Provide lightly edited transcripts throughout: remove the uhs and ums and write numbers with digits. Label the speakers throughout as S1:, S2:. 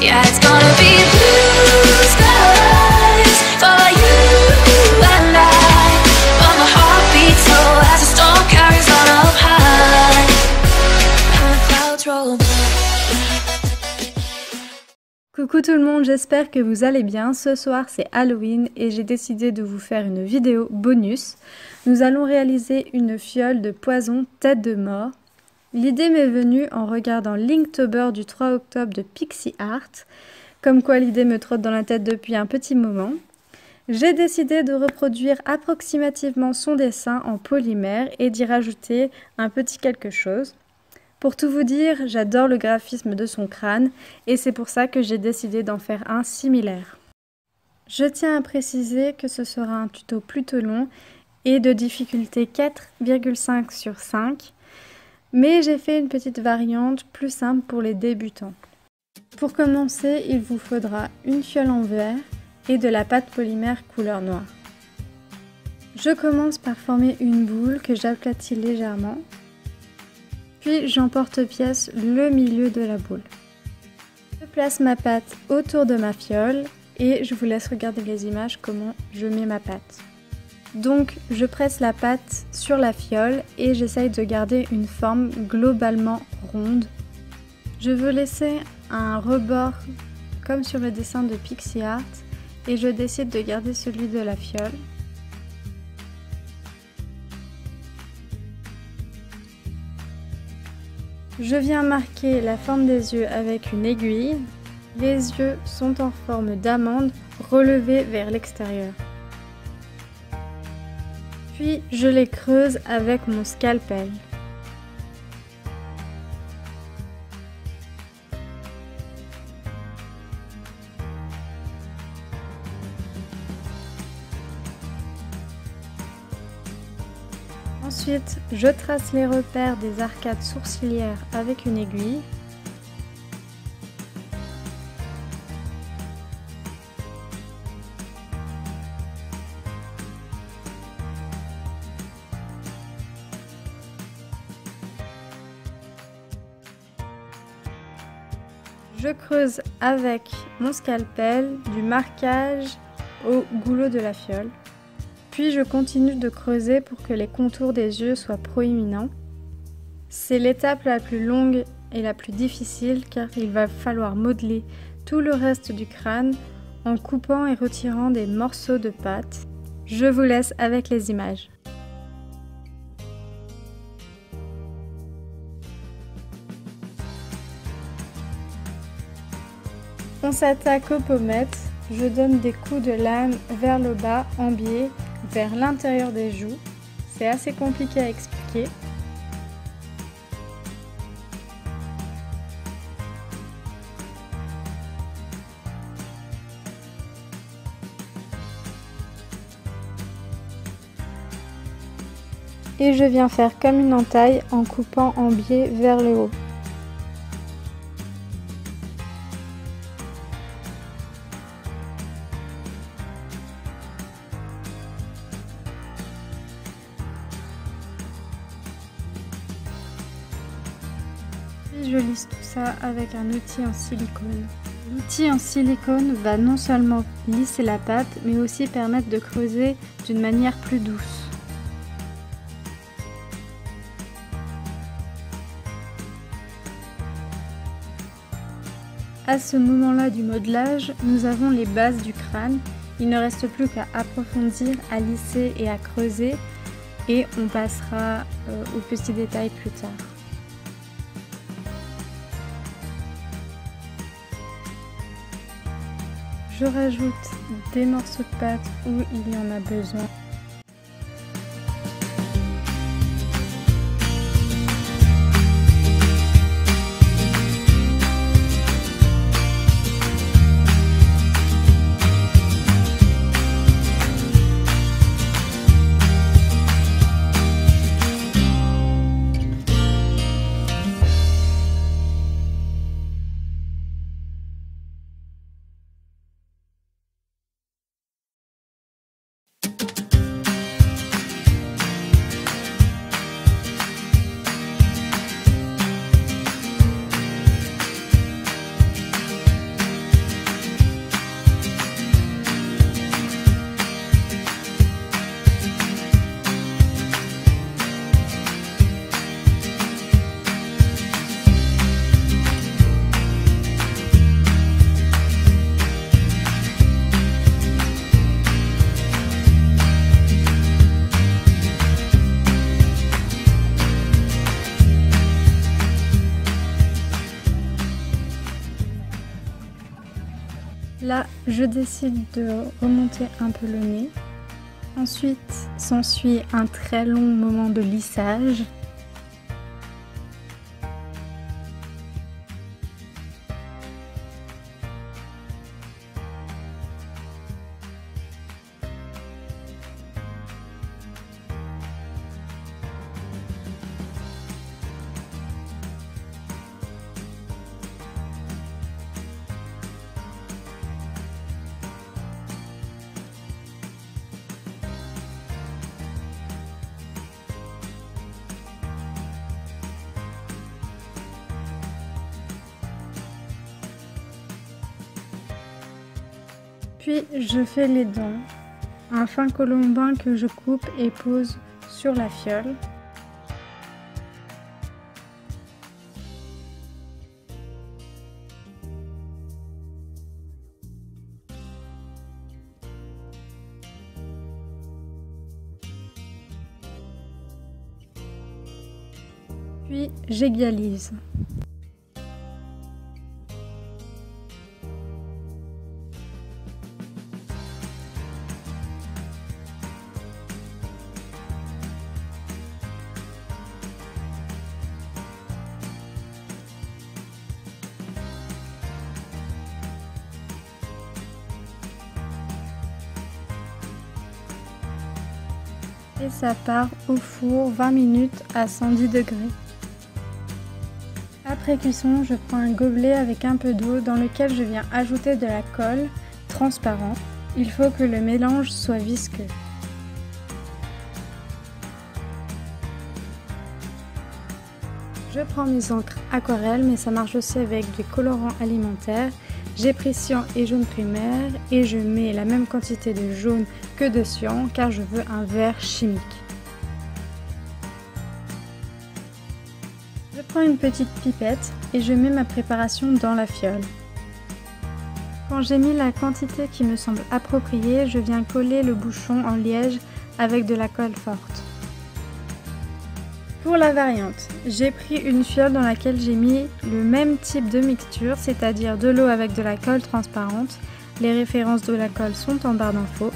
S1: Yeah, it's gonna be blue skies for you and I. But my heart beats slow as the storm carries on up high, and the clouds roll by.
S2: Coucou tout le monde, j'espère que vous allez bien. Ce soir c'est Halloween et j'ai décidé de vous faire une vidéo bonus. Nous allons réaliser une fiole de poison tête de mort. L'idée m'est venue en regardant Linktober du 3 octobre de Pixie Art. Comme quoi l'idée me trotte dans la tête depuis un petit moment. J'ai décidé de reproduire approximativement son dessin en polymère et d'y rajouter un petit quelque chose. Pour tout vous dire, j'adore le graphisme de son crâne et c'est pour ça que j'ai décidé d'en faire un similaire. Je tiens à préciser que ce sera un tuto plutôt long et de difficulté 4,5 sur 5, mais j'ai fait une petite variante plus simple pour les débutants. Pour commencer, il vous faudra une fiole en verre et de la pâte polymère couleur noire. Je commence par former une boule que j'aplatis légèrement. Puis j'emporte-pièce le milieu de la boule. Je place ma pâte autour de ma fiole et je vous laisse regarder les images comment je mets ma pâte. Donc je presse la pâte sur la fiole et j'essaye de garder une forme globalement ronde. Je veux laisser un rebord comme sur le dessin de Pixie Art et je décide de garder celui de la fiole. Je viens marquer la forme des yeux avec une aiguille. Les yeux sont en forme d'amande relevés vers l'extérieur. Puis je les creuse avec mon scalpel. Ensuite, je trace les repères des arcades sourcilières avec une aiguille. Je creuse avec mon scalpel du marquage au goulot de la fiole. Puis je continue de creuser pour que les contours des yeux soient proéminents. C'est l'étape la plus longue et la plus difficile car il va falloir modeler tout le reste du crâne en coupant et retirant des morceaux de pâte. Je vous laisse avec les images. On s'attaque aux pommettes. Je donne des coups de lame vers le bas en biais vers l'intérieur des joues. C'est assez compliqué à expliquer. Et je viens faire comme une entaille en coupant en biais vers le haut. Je lisse tout ça avec un outil en silicone. L'outil en silicone va non seulement lisser la pâte, mais aussi permettre de creuser d'une manière plus douce. À ce moment-là du modelage, nous avons les bases du crâne. Il ne reste plus qu'à approfondir, à lisser et à creuser, et on passera aux petits détails plus tard. Je rajoute des morceaux de pâte où il y en a besoin. Là, je décide de remonter un peu le nez. Ensuite, s'ensuit un très long moment de lissage. Puis je fais les dents, un fin colombin que je coupe et pose sur la fiole. Puis j'égalise. Et ça part au four 20 minutes à 110 degrés. Après cuisson, je prends un gobelet avec un peu d'eau dans lequel je viens ajouter de la colle transparente. Il faut que le mélange soit visqueux. Je prends mes encres aquarelles, mais ça marche aussi avec des colorants alimentaires. J'ai pris cyan et jaune primaire et je mets la même quantité de jaune que de cyan car je veux un vert chimique. Je prends une petite pipette et je mets ma préparation dans la fiole. Quand j'ai mis la quantité qui me semble appropriée, je viens coller le bouchon en liège avec de la colle forte. Pour la variante, j'ai pris une fiole dans laquelle j'ai mis le même type de mixture, c'est-à-dire de l'eau avec de la colle transparente. Les références de la colle sont en barre d'infos.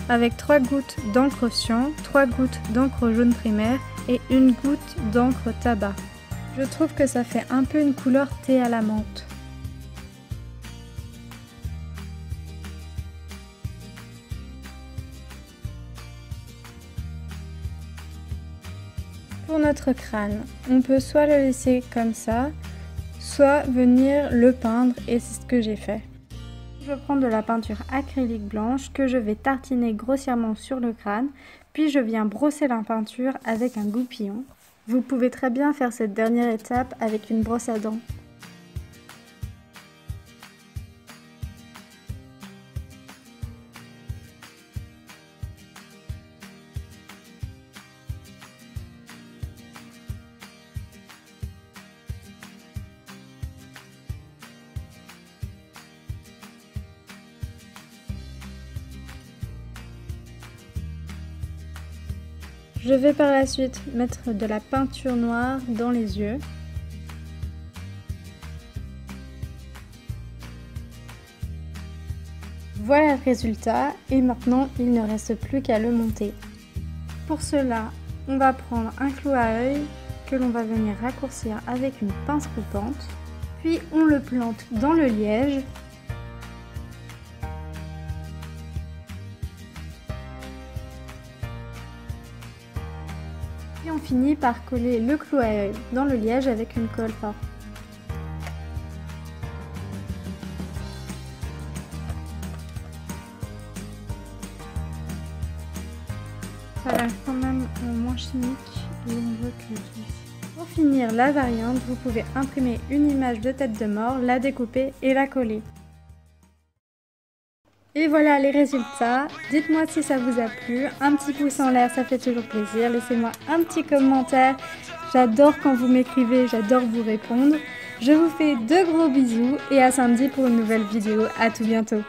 S2: Avec 3 gouttes d'encre cyan, 3 gouttes d'encre jaune primaire et 1 goutte d'encre tabac. Je trouve que ça fait un peu une couleur thé à la menthe. Pour notre crâne, on peut soit le laisser comme ça, soit venir le peindre et c'est ce que j'ai fait. Je prends de la peinture acrylique blanche que je vais tartiner grossièrement sur le crâne, puis je viens brosser la peinture avec un goupillon. Vous pouvez très bien faire cette dernière étape avec une brosse à dents. Je vais par la suite mettre de la peinture noire dans les yeux. Voilà le résultat et maintenant il ne reste plus qu'à le monter. Pour cela, on va prendre un clou à œil que l'on va venir raccourcir avec une pince coupante, puis on le plante dans le liège. Et on finit par coller le clou à œil dans le liège avec une colle forte. Ça a l'air quand même moins chimique et on veut que pour finir la variante, vous pouvez imprimer une image de tête de mort, la découper et la coller. Et voilà les résultats. Dites-moi si ça vous a plu. Un petit pouce en l'air, ça fait toujours plaisir. Laissez-moi un petit commentaire. J'adore quand vous m'écrivez, j'adore vous répondre. Je vous fais de gros bisous et à samedi pour une nouvelle vidéo. À tout bientôt.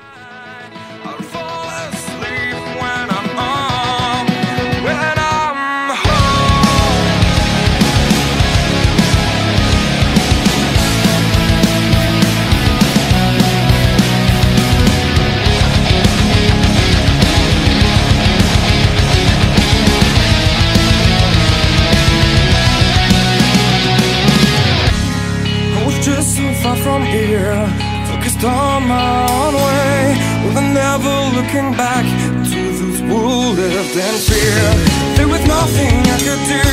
S3: on my own way, with never looking back to those who lived in fear. There was nothing I could do,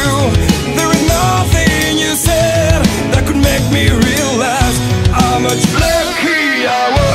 S3: there is nothing you said that could make me realize how much lucky I was.